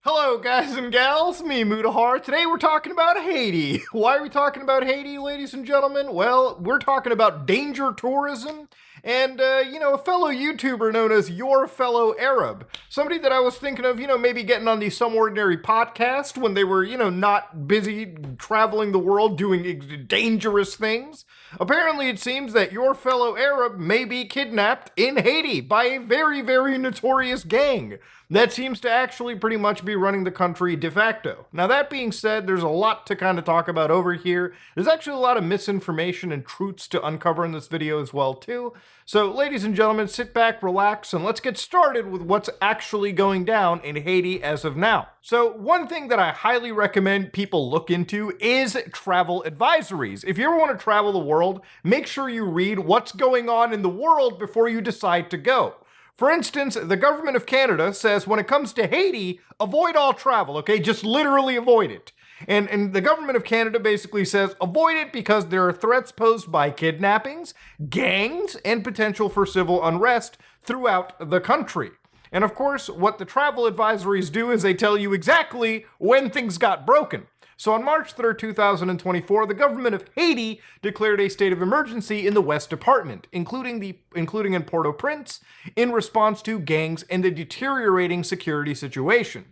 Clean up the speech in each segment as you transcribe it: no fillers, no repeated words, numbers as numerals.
Hello guys and gals, me Mudahar. Today we're talking about Haiti. Why are we talking about Haiti, ladies and gentlemen? Well, we're talking about danger tourism and, a fellow YouTuber known as YourFellowArab. Somebody that I was thinking of, maybe getting on the Some Ordinary podcast when they were, not busy traveling the world doing dangerous things. Apparently it seems that YourFellowArab may be kidnapped in Haiti by a very, very notorious gang that seems to actually pretty much be running the country de facto. Now that being said, there's a lot to kind of talk about over here. There's actually a lot of misinformation and truths to uncover in this video as well too. So ladies and gentlemen, sit back, relax, and let's get started with what's actually going down in Haiti as of now. So one thing that I highly recommend people look into is travel advisories. If you ever want to travel the world, make sure you read what's going on in the world before you decide to go. For instance, the government of Canada says when it comes to Haiti, avoid all travel, okay? Just literally avoid it. And the government of Canada basically says avoid it because there are threats posed by kidnappings, gangs, and potential for civil unrest throughout the country. And of course, what the travel advisories do is they tell you exactly when things got broken. So on March 3rd, 2024, the government of Haiti declared a state of emergency in the West Department, including in Port-au-Prince, in response to gangs and the deteriorating security situation.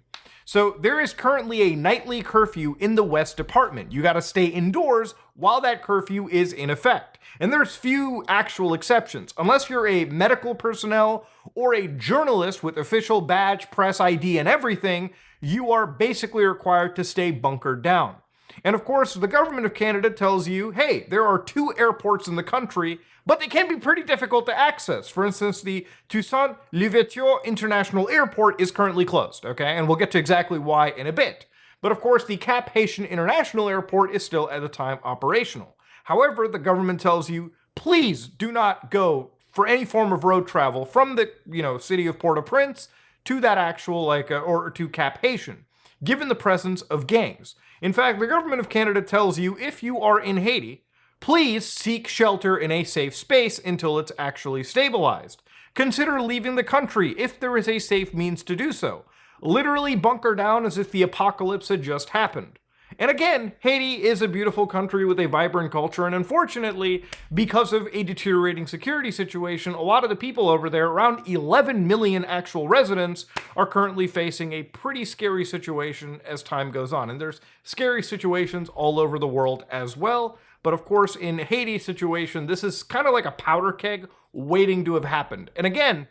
So there is currently a nightly curfew in the West Department. You gotta stay indoors while that curfew is in effect. And there's few actual exceptions. Unless you're a medical personnel or a journalist with official badge, press ID, and everything, you are basically required to stay bunkered down. And of course, the government of Canada tells you, hey, there are 2 airports in the country, but they can be pretty difficult to access. For instance, the Toussaint-Louverture International Airport is currently closed, okay? And we'll get to exactly why in a bit. But of course, the Cap-Haïtien International Airport is still at the time operational. However, the government tells you, please do not go for any form of road travel from the, city of Port-au-Prince to that actual, or to Cap-Haïtien, given the presence of gangs. In fact, the government of Canada tells you if you are in Haiti, please seek shelter in a safe space until it's actually stabilized. Consider leaving the country if there is a safe means to do so. Literally bunker down as if the apocalypse had just happened. And again, Haiti is a beautiful country with a vibrant culture, and unfortunately, because of a deteriorating security situation, a lot of the people over there, around 11 million actual residents, are currently facing a pretty scary situation as time goes on. And there's scary situations all over the world as well. But of course, in Haiti's situation, this is kind of like a powder keg waiting to have happened. And again,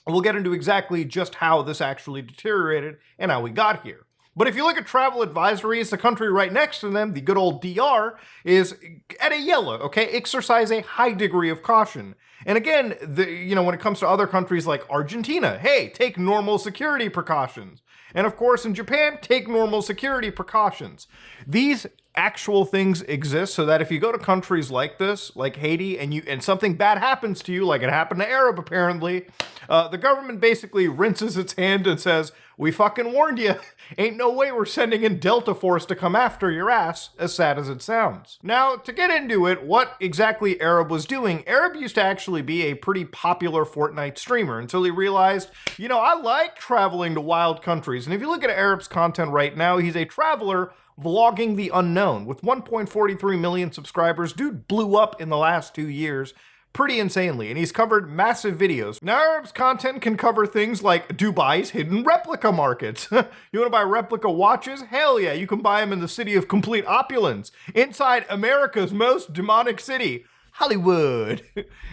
we'll get into exactly just how this actually deteriorated and how we got here. But if you look at travel advisories, the country right next to them, the good old DR, is at a yellow, okay? Exercise a high degree of caution. And again, when it comes to other countries like Argentina, hey, take normal security precautions. And of course, in Japan, take normal security precautions. These actual things exist so that if you go to countries like this, like Haiti, and something bad happens to you, like it happened to Arab apparently, the government basically rinses its hand and says, we fucking warned you. Ain't no way we're sending in Delta Force to come after your ass, as sad as it sounds. Now, to get into it, what exactly Arab was doing, Arab used to actually be a pretty popular Fortnite streamer until he realized, I like traveling to wild countries. And if you look at Arab's content right now, he's a traveler vlogging the unknown. With 1.43 million subscribers, dude blew up in the last 2 years pretty insanely, and he's covered massive videos. Now, Arab's content can cover things like Dubai's hidden replica markets. You want to buy replica watches? Hell yeah, you can buy them in the city of complete opulence, inside America's most demonic city, Hollywood.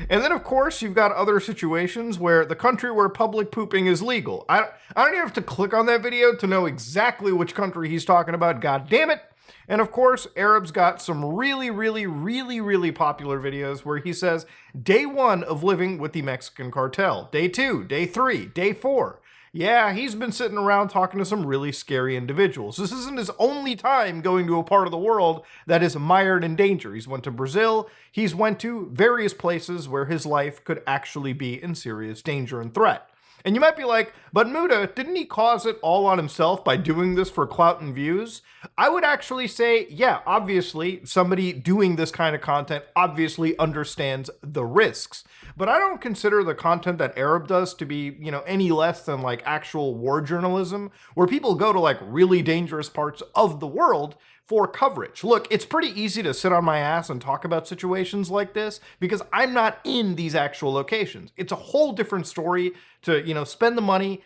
And then, of course, you've got other situations where the country where public pooping is legal. I don't even have to click on that video to know exactly which country he's talking about, god damn it. And of course, Arab's got some really popular videos where he says, day 1 of living with the Mexican cartel, day 2, day 3, day 4. Yeah, he's been sitting around talking to some really scary individuals. This isn't his only time going to a part of the world that is mired in danger. He's went to Brazil, he's went to various places where his life could actually be in serious danger and threat. And you might be like, but Muda, didn't he cause it all on himself by doing this for clout and views? I would actually say, yeah, obviously, somebody doing this kind of content obviously understands the risks. But I don't consider the content that Arab does to be, any less than like actual war journalism, where people go to like really dangerous parts of the world for coverage. Look, it's pretty easy to sit on my ass and talk about situations like this because I'm not in these actual locations. It's a whole different story to, spend the money,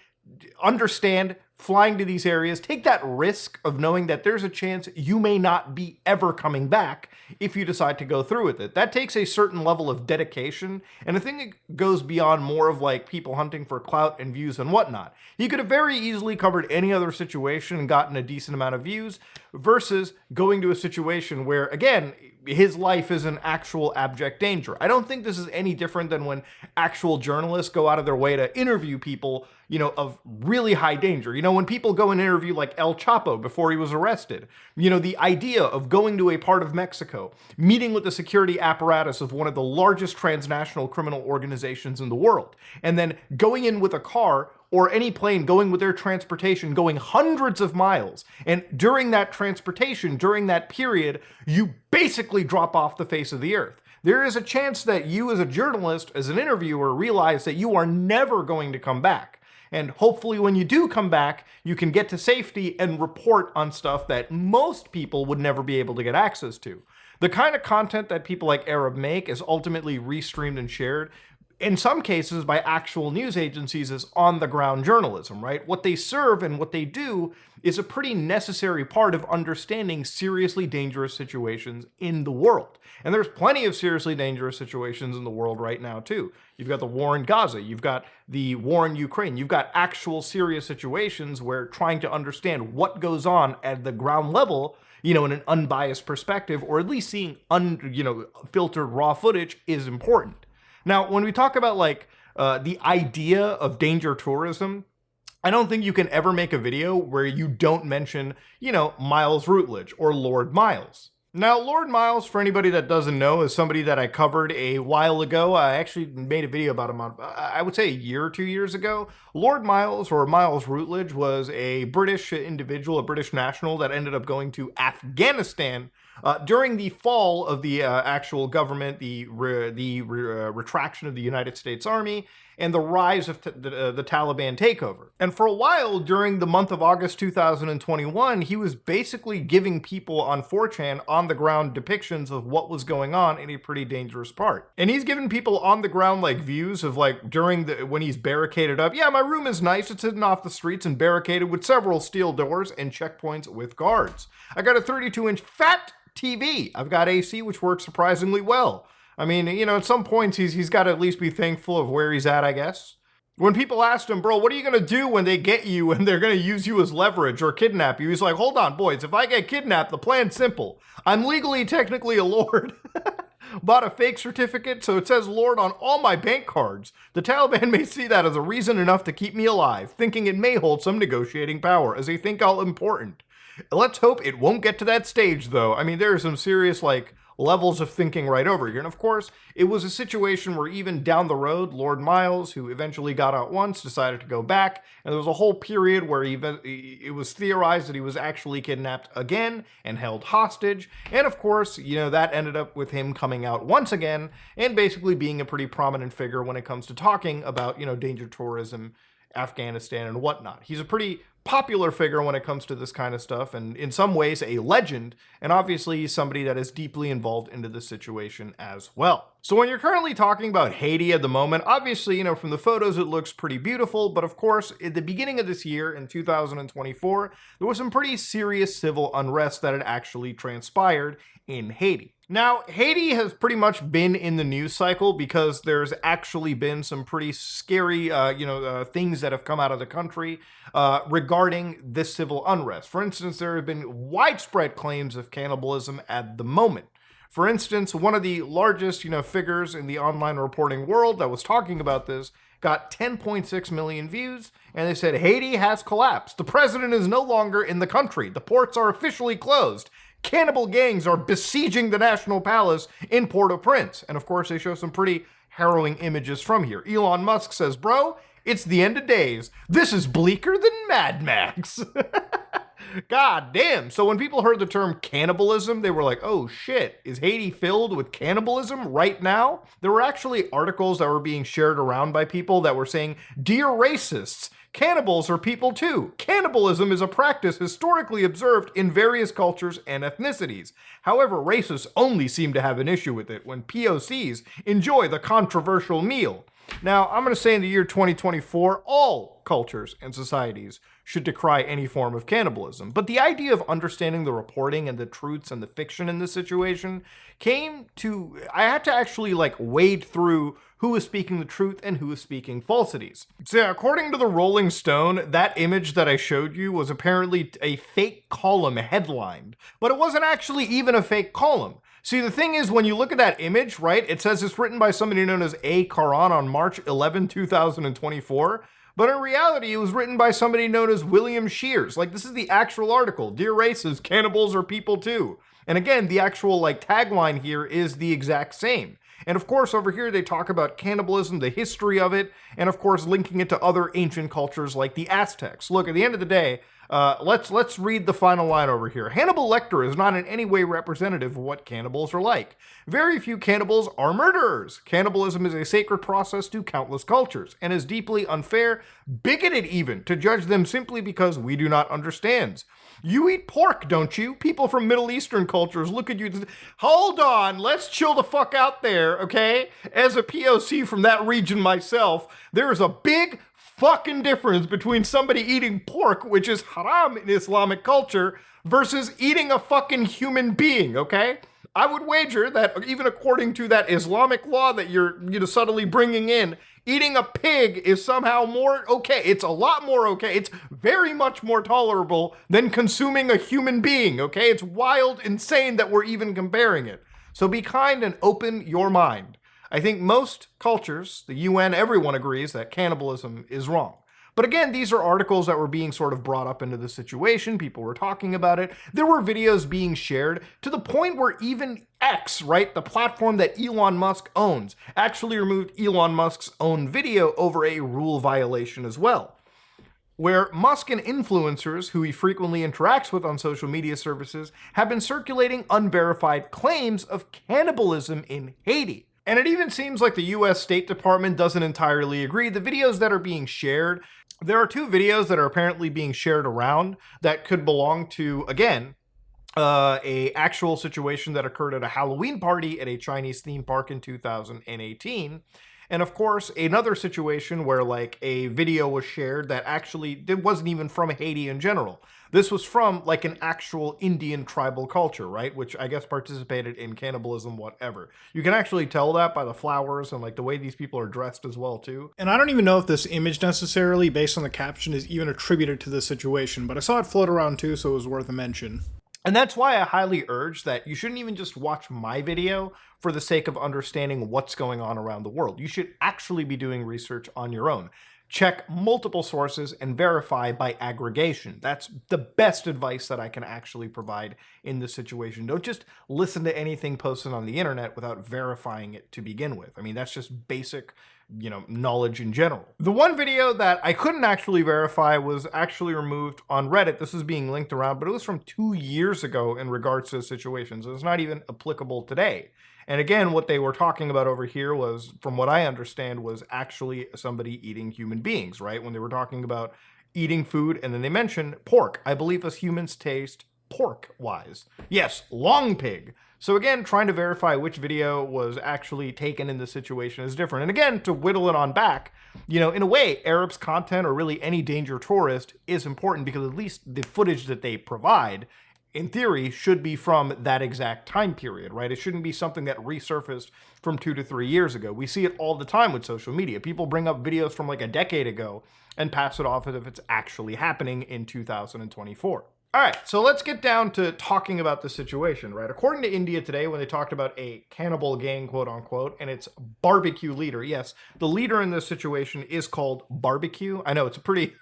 understand flying to these areas, take that risk of knowing that there's a chance you may not be ever coming back if you decide to go through with it. That takes a certain level of dedication, and I think it goes beyond more of like people hunting for clout and views and whatnot. He could have very easily covered any other situation and gotten a decent amount of views versus going to a situation where, again, his life is in actual abject danger. I don't think this is any different than when actual journalists go out of their way to interview people, of really high danger. When people go and interview like El Chapo before he was arrested, the idea of going to a part of Mexico, meeting with the security apparatus of one of the largest transnational criminal organizations in the world, and then going in with a car or any plane going with their transportation, going hundreds of miles. And during that transportation, during that period, you basically drop off the face of the earth. There is a chance that you as a journalist, as an interviewer, realize that you are never going to come back. And hopefully when you do come back, you can get to safety and report on stuff that most people would never be able to get access to. The kind of content that people like Arab make is ultimately restreamed and shared, in some cases by actual news agencies, as on-the-ground journalism, right? What they serve and what they do is a pretty necessary part of understanding seriously dangerous situations in the world. And there's plenty of seriously dangerous situations in the world right now, too. You've got the war in Gaza, you've got the war in Ukraine, you've got actual serious situations where trying to understand what goes on at the ground level, in an unbiased perspective, or at least seeing filtered raw footage is important. Now, when we talk about the idea of danger tourism, I don't think you can ever make a video where you don't mention, Miles Routledge or Lord Miles. Now, Lord Miles, for anybody that doesn't know, is somebody that I covered a while ago. I actually made a video about him I would say a year or 2 years ago. Lord Miles, or Miles Routledge, was a British individual, a British national that ended up going to Afghanistan during the fall of the actual government, the retraction of the United States Army, and the rise of the Taliban takeover. And for a while, during the month of August 2021, he was basically giving people on 4chan on-the-ground depictions of what was going on in a pretty dangerous part. And he's given people on-the-ground views of during when he's barricaded up. Yeah, my room is nice. It's hidden off the streets and barricaded with several steel doors and checkpoints with guards. I got a 32-inch fat TV. I've got AC, which works surprisingly well. I mean, at some points he's got to at least be thankful of where he's at, I guess. When people asked him, bro, what are you going to do when they get you and they're going to use you as leverage or kidnap you? He's like, hold on, boys. If I get kidnapped, the plan's simple. I'm legally technically a lord. Bought a fake certificate, so it says Lord on all my bank cards. The Taliban may see that as a reason enough to keep me alive, thinking it may hold some negotiating power, as they think I'll important. Let's hope it won't get to that stage, though. I mean, there are some serious, levels of thinking right over here. And of course, it was a situation where even down the road, Lord Miles, who eventually got out once, decided to go back. And there was a whole period where it was theorized that he was actually kidnapped again and held hostage. And of course, that ended up with him coming out once again and basically being a pretty prominent figure when it comes to talking about, danger tourism, Afghanistan, and whatnot. He's a pretty popular figure when it comes to this kind of stuff, and in some ways a legend, and obviously somebody that is deeply involved into this situation as well. So when you're currently talking about Haiti at the moment, obviously, from the photos it looks pretty beautiful, but of course, at the beginning of this year, in 2024, there was some pretty serious civil unrest that had actually transpired in Haiti. Now, Haiti has pretty much been in the news cycle because there's actually been some pretty scary, things that have come out of the country regarding this civil unrest. For instance, there have been widespread claims of cannibalism at the moment. For instance, one of the largest, figures in the online reporting world that was talking about this got 10.6 million views, and they said Haiti has collapsed. The president is no longer in the country. The ports are officially closed. Cannibal gangs are besieging the National Palace in Port-au-Prince. And of course, they show some pretty harrowing images from here. Elon Musk says, bro, It's the end of days. This is bleaker than Mad Max. God damn. So when people heard the term cannibalism, they were like, oh shit, is Haiti filled with cannibalism right now? There were actually articles that were being shared around by people that were saying, dear racists, cannibals are people too. Cannibalism is a practice historically observed in various cultures and ethnicities. However, racists only seem to have an issue with it when POCs enjoy the controversial meal. Now, I'm going to say in the year 2024, all cultures and societies should decry any form of cannibalism. But the idea of understanding the reporting and the truths and the fiction in this situation I had to actually wade through who is speaking the truth and who is speaking falsities. So yeah, according to the Rolling Stone, that image that I showed you was apparently a fake column headlined, but it wasn't actually even a fake column. See, the thing is, when you look at that image, right, it says it's written by somebody known as A. Karan on March 11, 2024. But in reality, it was written by somebody known as William Shears. This is the actual article. Dear races, cannibals are people too. And again, the actual tagline here is the exact same. And of course, over here, they talk about cannibalism, the history of it, and of course, linking it to other ancient cultures like the Aztecs. Look, at the end of the day, let's read the final line over here. Hannibal Lecter is not in any way representative of what cannibals are like. Very few cannibals are murderers. Cannibalism is a sacred process to countless cultures, and is deeply unfair, bigoted even, to judge them simply because we do not understand. You eat pork, don't you? People from Middle Eastern cultures look at you. Hold on, let's chill the fuck out there, okay? As a POC from that region myself, there is a big fucking difference between somebody eating pork, which is haram in Islamic culture, versus eating a fucking human being, okay? I would wager that even according to that Islamic law that you're subtly bringing in, eating a pig is somehow more okay. It's a lot more okay. It's very much more tolerable than consuming a human being, okay? It's wild, insane that we're even comparing it. So be kind and open your mind. I think most cultures, the UN, everyone agrees that cannibalism is wrong. But again, these are articles that were being sort of brought up into the situation. People were talking about it. There were videos being shared to the point where even X, right, the platform that Elon Musk owns, actually removed Elon Musk's own video over a rule violation as well, where Musk and influencers who he frequently interacts with on social media services have been circulating unverified claims of cannibalism in Haiti. And it even seems like the US State Department doesn't entirely agree. The videos that are being shared, there are two videos that are apparently being shared around that could belong to, again, a actual situation that occurred at a Halloween party at a Chinese theme park in 2018. And of course, another situation where a video was shared that actually it wasn't even from Haiti in general. This was from an actual Indian tribal culture, right? Which I guess participated in cannibalism, whatever. You can actually tell that by the flowers and the way these people are dressed as well too. And I don't even know if this image necessarily, based on the caption, is even attributed to this situation, but I saw it float around too, so it was worth a mention. And that's why I highly urge that you shouldn't even just watch my video for the sake of understanding what's going on around the world. You should actually be doing research on your own. Check multiple sources and verify by aggregation. That's the best advice that I can actually provide in this situation. Don't just listen to anything posted on the internet without verifying it to begin with. I mean, that's just basic knowledge in general. The one video that I couldn't actually verify was actually removed on Reddit. This is being linked around, but it was from 2 years ago in regards to the situation, so it's not even applicable today. And again, what they were talking about over here was, from what I understand, was actually somebody eating human beings, right? When they were talking about eating food, and then they mentioned pork. I believe us humans taste pork-wise. Yes, long pig. So again, trying to verify which video was actually taken in this situation is different. And again, to whittle it on back, in a way, Arabs' content or really any danger tourist is important because at least the footage that they provide, in theory, should be from that exact time period, right? It shouldn't be something that resurfaced from 2 to 3 years ago. We see it all the time with social media. People bring up videos from a decade ago and pass it off as if it's actually happening in 2024. All right, so let's get down to talking about the situation, right? According to India Today, when they talked about a cannibal gang, quote unquote, and its barbecue leader, yes, the leader in this situation is called Barbecue. I know it's a pretty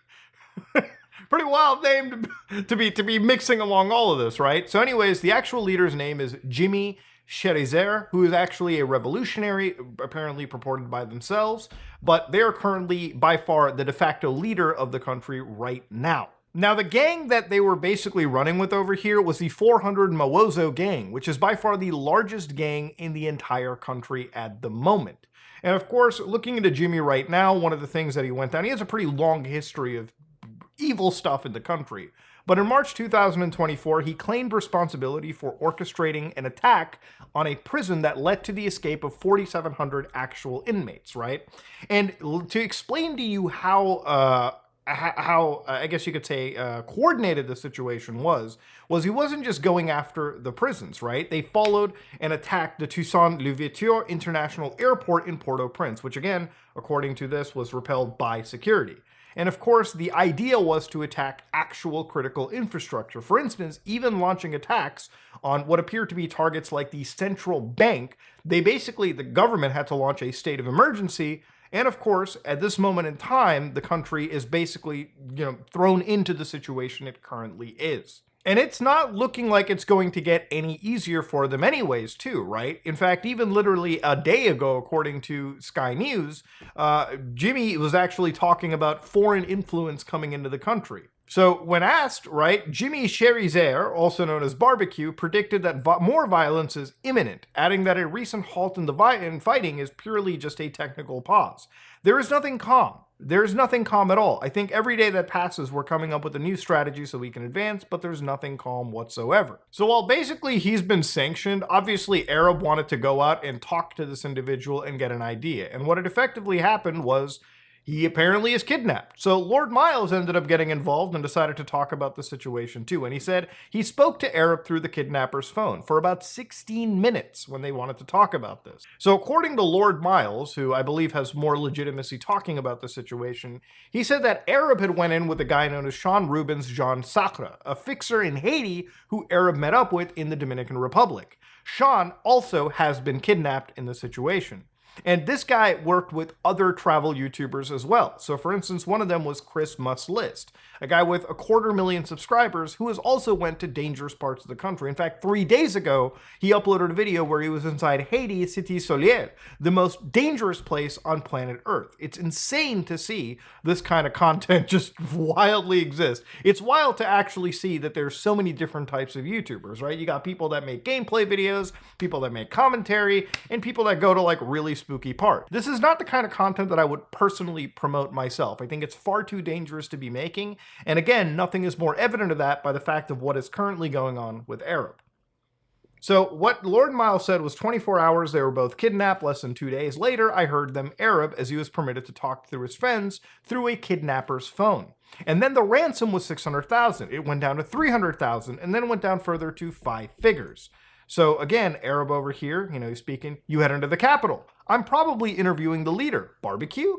wild name to be mixing along all of this, right? So anyways, the actual leader's name is Jimmy Cherizer, who is actually a revolutionary, apparently purported by themselves, but they are currently by far the de facto leader of the country right now. Now, the gang that they were basically running with over here was the 400 Mawozo gang, which is by far the largest gang in the entire country at the moment. And of course, looking into Jimmy right now, one of the things that he went down, he has a pretty long history of evil stuff in the country. But in March 2024, he claimed responsibility for orchestrating an attack on a prison that led to the escape of 4,700 actual inmates, right? And to explain to you how I guess you could say coordinated the situation was he wasn't just going after the prisons, right? They followed and attacked the Toussaint Louverture International Airport in Port-au-Prince, which again, according to this, was repelled by security. And of course, the idea was to attack actual critical infrastructure. For instance, even launching attacks on what appeared to be targets like the central bank, the government had to launch a state of emergency. And of course, at this moment in time, the country is basically, thrown into the situation it currently is. And it's not looking like it's going to get any easier for them anyways, too, right? In fact, even literally a day ago, according to Sky News, Jimmy was actually talking about foreign influence coming into the country. So when asked, right, Jimmy Cherizer, also known as Barbecue, predicted that more violence is imminent, adding that a recent halt in fighting is purely just a technical pause. There is nothing calm. There's nothing calm at all. I think every day that passes, we're coming up with a new strategy so we can advance, but there's nothing calm whatsoever. So while basically he's been sanctioned, obviously Arab wanted to go out and talk to this individual and get an idea. And what had effectively happened was he apparently is kidnapped. So Lord Miles ended up getting involved and decided to talk about the situation too. And he said he spoke to Arab through the kidnapper's phone for about 16 minutes when they wanted to talk about this. So according to Lord Miles, who I believe has more legitimacy talking about the situation, he said that Arab had went in with a guy known as Sean Rubens Jean Sacre, a fixer in Haiti who Arab met up with in the Dominican Republic. Sean also has been kidnapped in the situation. And this guy worked with other travel YouTubers as well. So for instance, one of them was Chris Must List, a guy with 250,000 subscribers who has also went to dangerous parts of the country. In fact, 3 days ago, he uploaded a video where he was inside Haiti Cité Solière, the most dangerous place on planet Earth. It's insane to see this kind of content just wildly exist. It's wild to actually see that there's so many different types of YouTubers, right? You got people that make gameplay videos, people that make commentary, and people that go to like really spooky part. This is not the kind of content that I would personally promote myself. I think it's far too dangerous to be making. And again, nothing is more evident of that by the fact of what is currently going on with Arab. So what Lord Miles said was 24 hours, they were both kidnapped. Less than 2 days later, I heard them Arab as he was permitted to talk through his friends through a kidnapper's phone. And then the ransom was 600,000. It went down to 300,000 and then went down further to 5 figures. So again, Arab over here, he's speaking, you head into the capital. I'm probably interviewing the leader. Barbecue?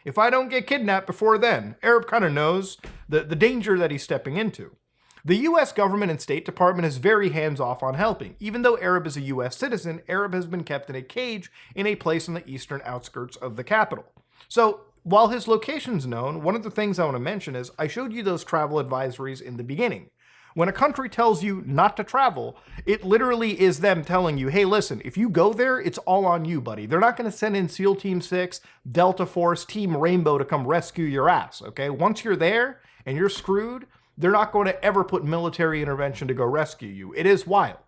If I don't get kidnapped before then, Arab kind of knows the danger that he's stepping into. The US government and State Department is very hands-off on helping. Even though Arab is a US citizen, Arab has been kept in a cage in a place on the eastern outskirts of the capital. So while his location's known, one of the things I want to mention is I showed you those travel advisories in the beginning. When a country tells you not to travel, it literally is them telling you, hey, listen, if you go there, it's all on you, buddy. They're not going to send in SEAL Team 6, Delta Force, Team Rainbow to come rescue your ass, okay? Once you're there and you're screwed, they're not going to ever put military intervention to go rescue you. It is wild.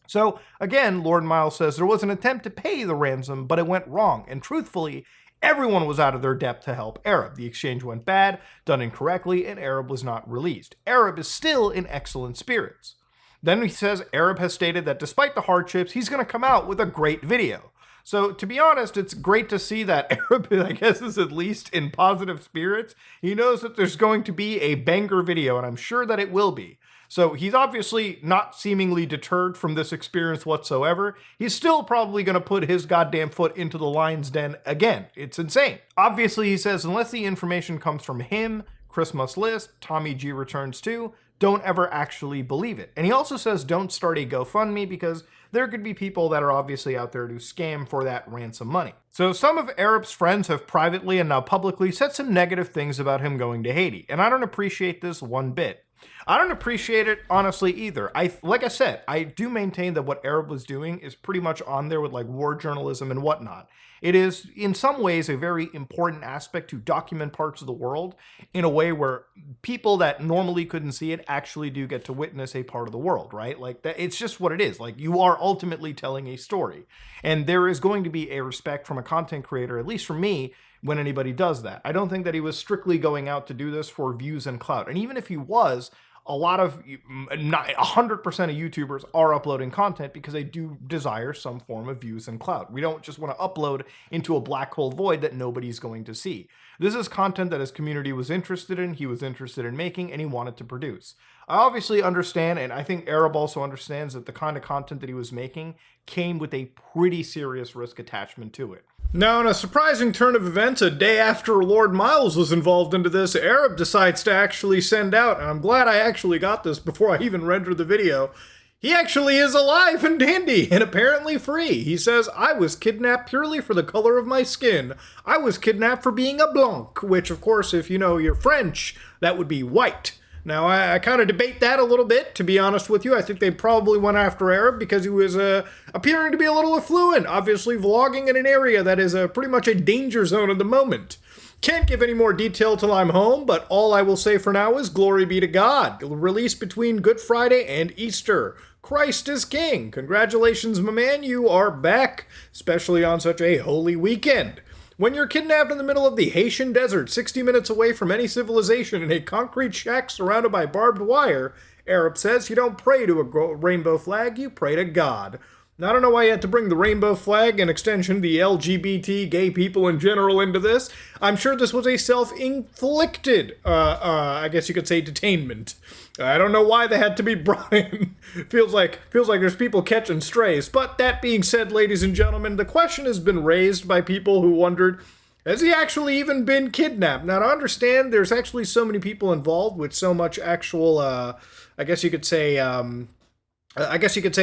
So again, Lord Miles says there was an attempt to pay the ransom, but it went wrong. And truthfully, everyone was out of their depth to help Arab. The exchange went bad, done incorrectly, and Arab was not released. Arab is still in excellent spirits. Then he says Arab has stated that despite the hardships, he's going to come out with a great video. So to be honest, it's great to see that Arab, I guess, is at least in positive spirits. He knows that there's going to be a banger video, and I'm sure that it will be. So he's obviously not seemingly deterred from this experience whatsoever. He's still probably going to put his goddamn foot into the lion's den again. It's insane. Obviously, he says, unless the information comes from him, Chris Must List, Tommy G Returns 2, don't ever actually believe it. And he also says don't start a GoFundMe because there could be people that are obviously out there to scam for that ransom money. So some of Arab's friends have privately and now publicly said some negative things about him going to Haiti, and I don't appreciate this one bit. I don't appreciate it, honestly, either. Like I said, I do maintain that what Arab was doing is pretty much on there with like war journalism and whatnot. It is, in some ways, a very important aspect to document parts of the world in a way where people that normally couldn't see it actually do get to witness a part of the world, right? Like that, it's just what it is. Like you are ultimately telling a story, and there is going to be a respect from a content creator, at least for me, when anybody does that. I don't think that he was strictly going out to do this for views and clout. And even if he was, a lot of, not 100% of YouTubers are uploading content because they do desire some form of views and clout. We don't just want to upload into a black hole void that nobody's going to see. This is content that his community was interested in, he was interested in making, and he wanted to produce. I obviously understand, and I think Arab also understands, that the kind of content that he was making came with a pretty serious risk attachment to it. Now, in a surprising turn of events, a day after Lord Miles was involved into this, Arab decides to actually send out, and I'm glad I actually got this before I even rendered the video, he actually is alive and dandy and apparently free. He says, I was kidnapped purely for the color of my skin. I was kidnapped for being a blanc, which, of course, if you know you're French, that would be white. Now, I kind of debate that a little bit, to be honest with you. I think they probably went after Arab because he was appearing to be a little affluent, obviously vlogging in an area that is pretty much a danger zone at the moment. Can't give any more detail till I'm home, but all I will say for now is glory be to God. Released between Good Friday and Easter. Christ is King. Congratulations, my man, you are back, especially on such a holy weekend. When you're kidnapped in the middle of the Haitian desert, 60 minutes away from any civilization in a concrete shack surrounded by barbed wire, Arab says you don't pray to a rainbow flag, you pray to God. Now, I don't know why you had to bring the rainbow flag and extension the LGBT, gay people in general into this. I'm sure this was a self-inflicted, I guess you could say, detainment. I don't know why they had to be brought in. feels like there's people catching strays. But that being said, ladies and gentlemen, the question has been raised by people who wondered, has he actually even been kidnapped? Now, to understand, there's actually so many people involved with so much actual, I guess you could say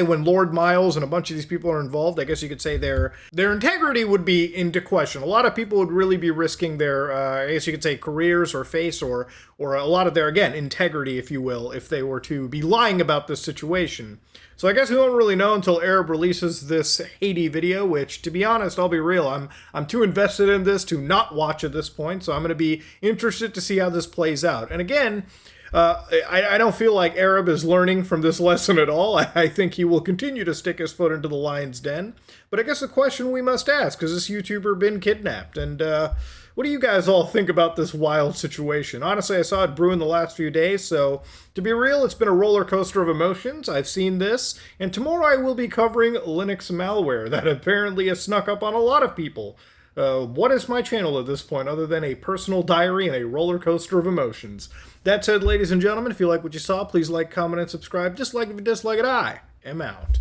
when Lord Miles and a bunch of these people are involved, I guess you could say their integrity would be into question. A lot of people would really be risking their, I guess you could say, careers or face or a lot of their, again, integrity, if you will, if they were to be lying about this situation. So I guess we won't really know until Arab releases this Haiti video, which, to be honest, I'll be real, I'm too invested in this to not watch at this point, so I'm going to be interested to see how this plays out. And again, I don't feel like Arab is learning from this lesson at all. I think he will continue to stick his foot into the lion's den. But I guess the question we must ask, has this YouTuber been kidnapped? And what do you guys all think about this wild situation? Honestly, I saw it brew in the last few days, so to be real, it's been a roller coaster of emotions. I've seen this, and tomorrow I will be covering Linux malware that apparently has snuck up on a lot of people. What is my channel at this point other than a personal diary and a roller coaster of emotions? That said, ladies and gentlemen, if you like what you saw, please like, comment, and subscribe. Dislike if you dislike it. I am out.